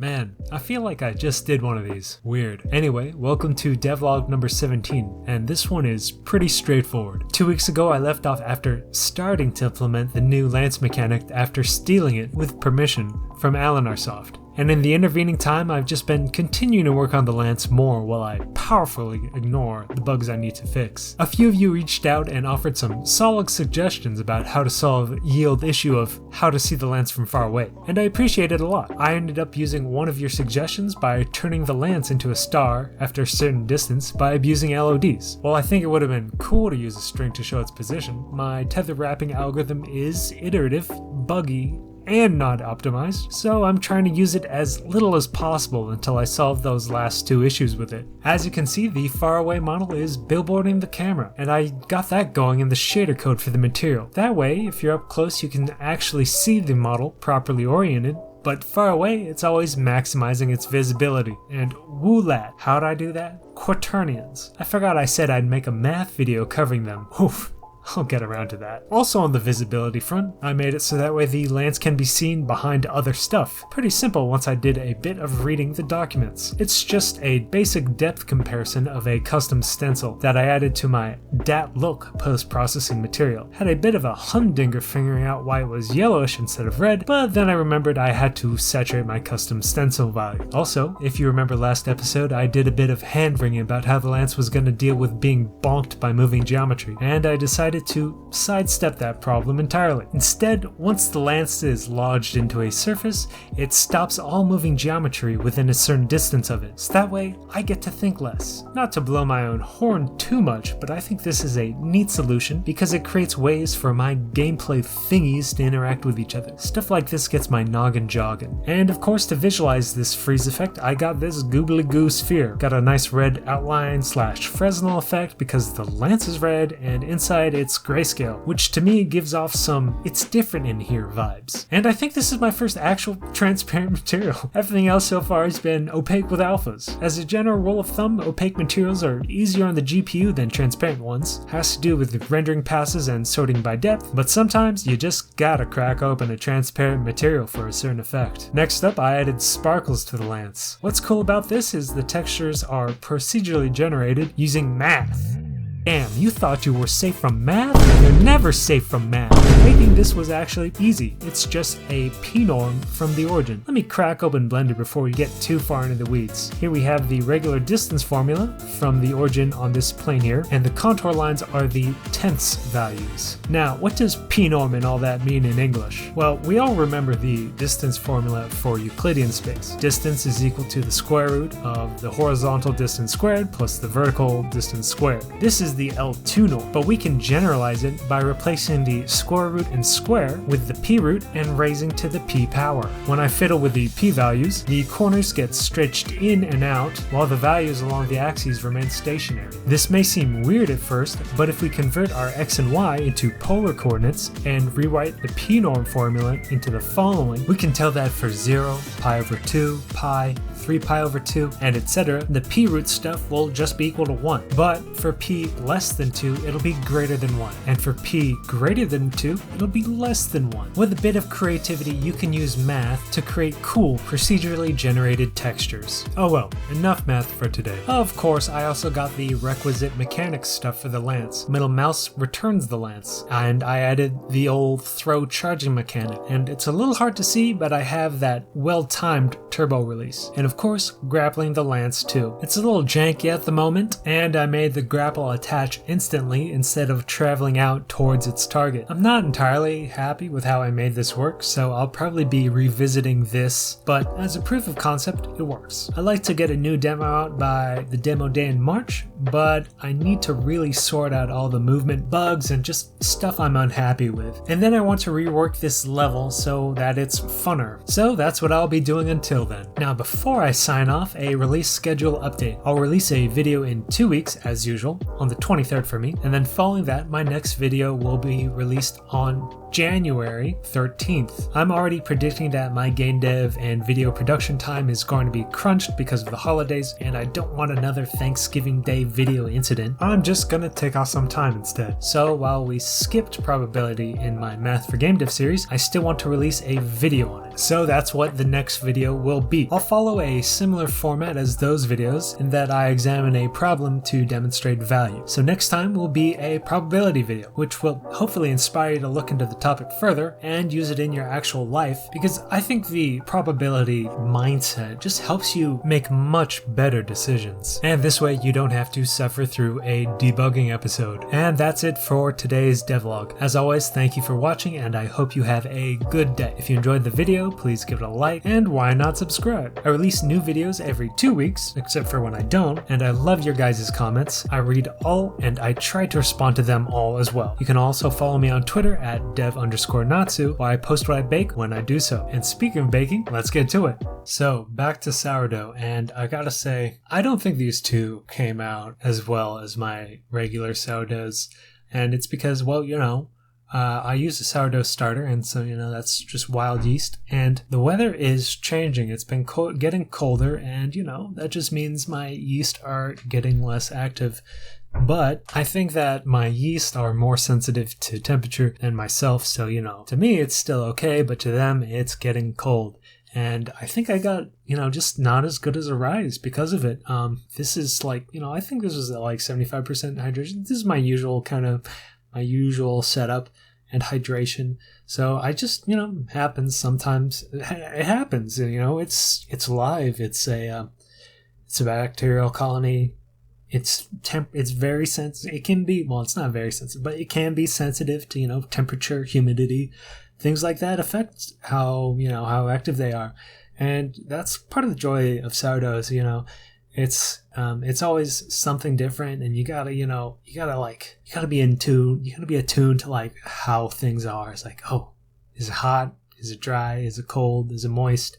Man, I feel like I just did one of these. Weird. Anyway, welcome to Devlog number 17, and this one is pretty straightforward. 2 weeks ago I left off after starting to implement the new lance mechanic after stealing it with permission from Alanarsoft. And in the intervening time, I've just been continuing to work on the lance more while I powerfully ignore the bugs I need to fix. A few of you reached out and offered some solid suggestions about how to solve the yield issue of how to see the lance from far away, and I appreciate it a lot. I ended up using one of your suggestions by turning the lance into a star after a certain distance by abusing LODs. While I think it would have been cool to use a string to show its position, my tether wrapping algorithm is iterative, buggy, and not optimized, so I'm trying to use it as little as possible until I solve those last two issues with it. As you can see, the faraway model is billboarding the camera, and I got that going in the shader code for the material. That way, if you're up close, you can actually see the model properly oriented, but far away, it's always maximizing its visibility. And woolat, how'd I do that? Quaternions. I forgot I said I'd make a math video covering them. Oof. I'll get around to that. Also on the visibility front, I made it so that way the lance can be seen behind other stuff. Pretty simple once I did a bit of reading the documents. It's just a basic depth comparison of a custom stencil that I added to my dat look post-processing material. Had a bit of a humdinger figuring out why it was yellowish instead of red, but then I remembered I had to saturate my custom stencil value. Also, if you remember last episode, I did a bit of hand-wringing about how the lance was going to deal with being bonked by moving geometry, and I decided to sidestep that problem entirely. Instead, once the lance is lodged into a surface, it stops all moving geometry within a certain distance of it. So that way, I get to think less. Not to blow my own horn too much, but I think this is a neat solution because it creates ways for my gameplay thingies to interact with each other. Stuff like this gets my noggin jogging. And of course, to visualize this freeze effect, I got this googly goo sphere. Got a nice red outline / Fresnel effect because the lance is red and inside it's grayscale, which to me gives off some "it's different in here" vibes. And I think this is my first actual transparent material. Everything else so far has been opaque with alphas. As a general rule of thumb, opaque materials are easier on the GPU than transparent ones. Has to do with rendering passes and sorting by depth, but sometimes you just gotta crack open a transparent material for a certain effect. Next up, I added sparkles to the lance. What's cool about this is the textures are procedurally generated using math. Damn, you thought you were safe from math? You're never safe from math. Making this was actually easy. It's just a p-norm from the origin. Let me crack open Blender before we get too far into the weeds. Here we have the regular distance formula from the origin on this plane here, and the contour lines are the tenths values. Now, what does p-norm and all that mean in English? Well, we all remember the distance formula for Euclidean space. Distance is equal to the square root of the horizontal distance squared plus the vertical distance squared. This is the L2 norm, but we can generalize it by replacing the square root and square with the p root and raising to the p power. When I fiddle with the p values, the corners get stretched in and out while the values along the axes remain stationary. This may seem weird at first, but if we convert our x and y into polar coordinates and rewrite the p norm formula into the following, we can tell that for 0, pi over 2, pi, 3 pi over 2, and etc., the p root stuff will just be equal to 1. But for p less than 2, it'll be greater than 1. And for p greater than 2, it'll be less than 1. With a bit of creativity, you can use math to create cool, procedurally generated textures. Oh well, enough math for today. Of course, I also got the requisite mechanics stuff for the lance. Middle mouse returns the lance, and I added the old throw charging mechanic. And it's a little hard to see, but I have that well-timed turbo release. And of course, grappling the lance too. It's a little janky at the moment, and I made the grapple attach instantly instead of traveling out towards its target. I'm not entirely happy with how I made this work, so I'll probably be revisiting this, but as a proof of concept, it works. I'd like to get a new demo out by the demo day in March, but I need to really sort out all the movement bugs and just stuff I'm unhappy with. And then I want to rework this level so that it's funner. So that's what I'll be doing until then. Now before I sign off, a release schedule update. I'll release a video in 2 weeks as usual, on the 23rd for me, and then following that, my next video will be released on January 13th. I'm already predicting that my game dev and video production time is going to be crunched because of the holidays, and I don't want another Thanksgiving Day video incident. I'm just gonna take off some time instead. So while we skipped probability in my Math for Game Dev series, I still want to release a video on it. So that's what the next video will be. I'll follow a similar format as those videos in that I examine a problem to demonstrate value. So next time will be a probability video, which will hopefully inspire you to look into the topic further and use it in your actual life, because I think the probability mindset just helps you make much better decisions. And this way you don't have to suffer through a debugging episode. And that's it for today's devlog. As always, thank you for watching, and I hope you have a good day. If you enjoyed the video, please give it a like, and why not subscribe? I release new videos every 2 weeks, except for when I don't, and I love your guys' comments. I read all, and I try to respond to them all as well. You can also follow me on Twitter at dev_natsu, while I post what I bake when I do so. And speaking of baking, let's get to it. So back to sourdough, and I gotta say, I don't think these two came out as well as my regular sourdoughs, and it's because, well, I use a sourdough starter, and so, that's just wild yeast. And the weather is changing. It's been getting colder, and, that just means my yeast are getting less active. But I think that my yeast are more sensitive to temperature than myself, so, to me it's still okay, but to them it's getting cold. And I think I got, just not as good as a rise because of it. This is like, I think this was at like 75% hydration. This is my usual setup and hydration. So I just, happens sometimes. It happens, it's live. It's a bacterial colony. It's very sensitive. It can be, well, it's not very sensitive, but it can be sensitive to, temperature, humidity, things like that affect how active they are. And that's part of the joy of sourdoughs, it's always something different, and you gotta be in tune. You gotta be attuned to like how things are. It's like, oh, is it hot? Is it dry? Is it cold? Is it moist?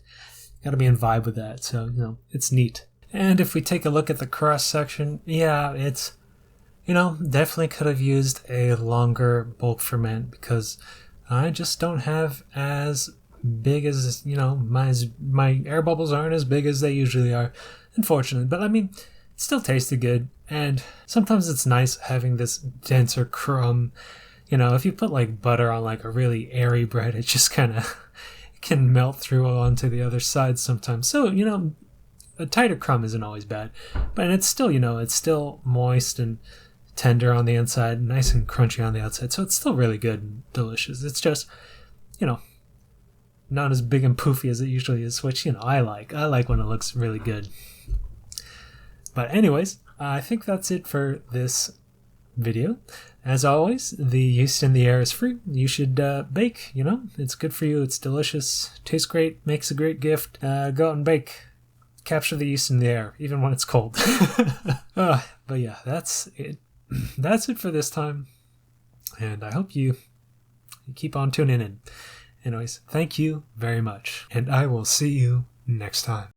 You gotta be in vibe with that. So, it's neat. And if we take a look at the cross section, yeah, it's, definitely could have used a longer bulk ferment, because I just don't have as big as, my air bubbles aren't as big as they usually are, unfortunately. But it still tasted good, and sometimes it's nice having this denser crumb. If you put like butter on like a really airy bread, it just kind of can melt through onto the other side sometimes. So, a tighter crumb isn't always bad, but it's still, it's still moist and tender on the inside, nice and crunchy on the outside. So it's still really good and delicious. It's just, not as big and poofy as it usually is, which, I like. I like when it looks really good. But anyways, I think that's it for this video. As always, the yeast in the air is free. You should bake, it's good for you. It's delicious, tastes great, makes a great gift. Go out and bake. Capture the yeast in the air, even when it's cold. But yeah, that's it. That's it for this time. And I hope you keep on tuning in. Anyways, thank you very much. And I will see you next time.